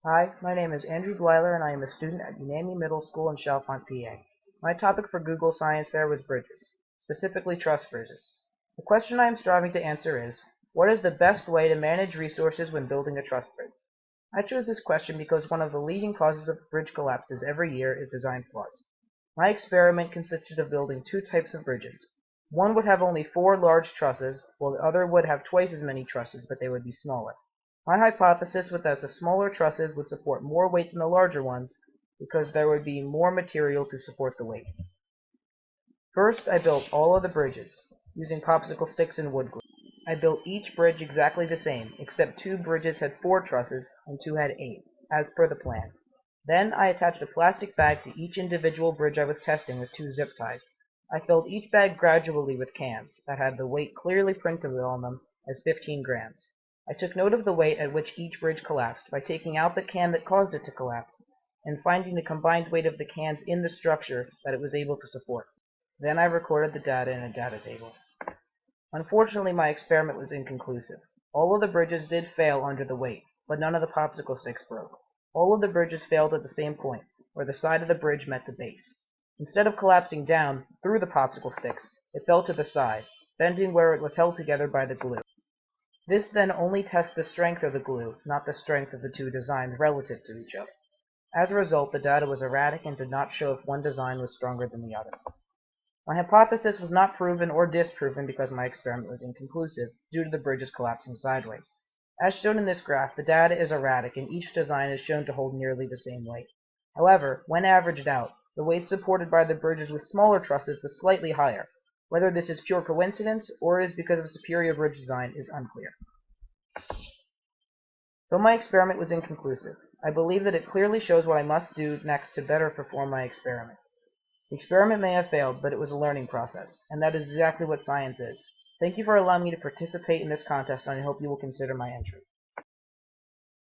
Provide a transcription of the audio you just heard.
Hi, my name is Andrew Blyler and I am a student at Unami Middle School in Chalfont, PA. My topic for Google Science Fair was bridges, specifically truss bridges. The question I am striving to answer is, what is the best way to manage resources when building a truss bridge? I chose this question because one of the leading causes of bridge collapses every year is design flaws. My experiment consisted of building two types of bridges. One would have only 4 large trusses, while the other would have twice as many trusses, but they would be smaller. My hypothesis was that the smaller trusses would support more weight than the larger ones because there would be more material to support the weight. First, I built all of the bridges, using popsicle sticks and wood glue. I built each bridge exactly the same, except 2 bridges had 4 trusses and 2 had 8, as per the plan. Then I attached a plastic bag to each individual bridge I was testing with 2 zip ties. I filled each bag gradually with cans that had the weight clearly printed on them as 15 grams. I took note of the weight at which each bridge collapsed by taking out the can that caused it to collapse and finding the combined weight of the cans in the structure that it was able to support. Then I recorded the data in a data table. Unfortunately, my experiment was inconclusive. All of the bridges did fail under the weight, but none of the popsicle sticks broke. All of the bridges failed at the same point, where the side of the bridge met the base. Instead of collapsing down through the popsicle sticks, it fell to the side, bending where it was held together by the glue. This then only tests the strength of the glue, not the strength of the two designs relative to each other. As a result, the data was erratic and did not show if one design was stronger than the other. My hypothesis was not proven or disproven because my experiment was inconclusive, due to the bridges collapsing sideways. As shown in this graph, the data is erratic and each design is shown to hold nearly the same weight. However, when averaged out, the weight supported by the bridges with smaller trusses was slightly higher. Whether this is pure coincidence or is because of superior bridge design is unclear. Though my experiment was inconclusive, I believe that it clearly shows what I must do next to better perform my experiment. The experiment may have failed, but it was a learning process, and that is exactly what science is. Thank you for allowing me to participate in this contest, and I hope you will consider my entry.